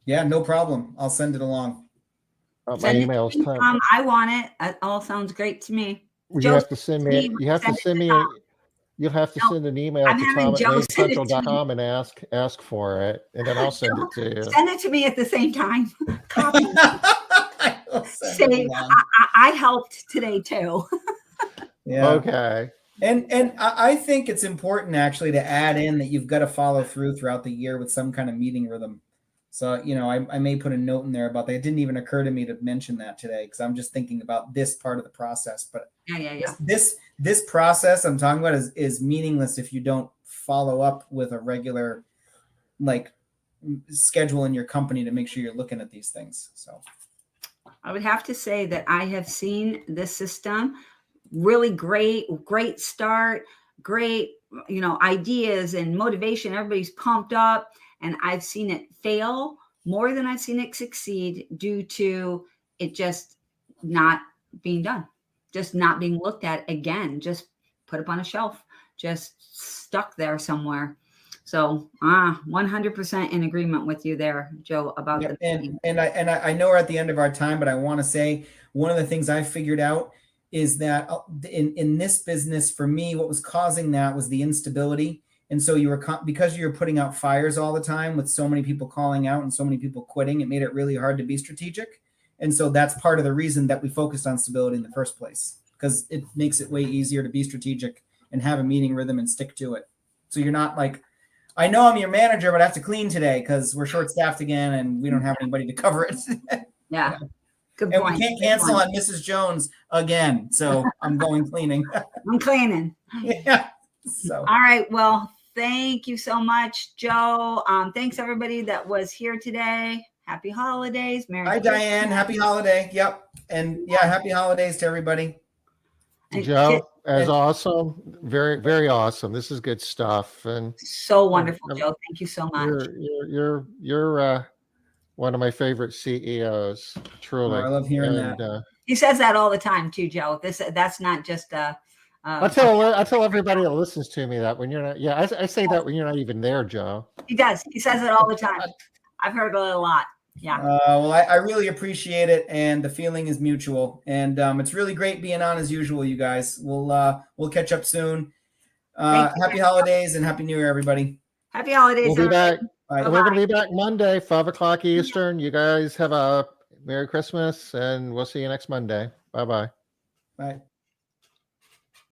Yeah, no problem. I'll send it along. My email's time. I want it. It all sounds great to me. You have to send me. You'll have to send an email to tom@maincentral.com and ask for it, and then I'll send it to you. Send it to me at the same time. Copy. Say, I helped today too. Yeah. Okay. And I think it's important actually to add in that you've got to follow through throughout the year with some kind of meeting rhythm. So, I may put a note in there about that. It didn't even occur to me to mention that today because I'm just thinking about this part of the process. But Yeah. this process I'm talking about is meaningless if you don't follow up with a regular schedule in your company to make sure you're looking at these things. So I would have to say that I have seen this system really great start, great, ideas and motivation. Everybody's pumped up, and I've seen it fail more than I've seen it succeed due to it just not being done, just not being looked at again, just put up on a shelf, just stuck there somewhere. So 100% in agreement with you there, Joe, about yep. the and I know we're at the end of our time, but I want to say one of the things I figured out is that in this business, for me, what was causing that was the instability. And so because you were putting out fires all the time with so many people calling out and so many people quitting, it made it really hard to be strategic. And so that's part of the reason that we focused on stability in the first place, because it makes it way easier to be strategic and have a meeting rhythm and stick to it. So you're not like, I know I'm your manager, but I have to clean today because we're short-staffed again and we don't have anybody to cover it. Yeah. Good And point. we can't cancel on Mrs. Jones again. So I'm going cleaning. I'm cleaning. Yeah. So all right. Well, thank you so much, Joe. Thanks everybody that was here today. Happy holidays. Merry Hi, Christmas. Diane. Happy holiday. Yep. And yeah, happy holidays to everybody. And Joe, as awesome, very, very awesome. This is good stuff, and so wonderful, Joe. Thank you so much. You're one of my favorite CEOs, truly. I love hearing that. He says that all the time too, Joe. That's not just a. I tell everybody that listens to me that when you're not. Yeah, I say that when you're not even there, Joe. He does. He says it all the time. I've heard it a lot. Yeah. Well, I really appreciate it, and the feeling is mutual. And it's really great being on as usual, you guys. We'll catch up soon. Happy holidays and happy New Year, everybody. Happy holidays. We'll be back. Bye. We're going to be back Monday, 5:00 Eastern. You guys have a Merry Christmas, and we'll see you next Monday. Bye-bye. Bye.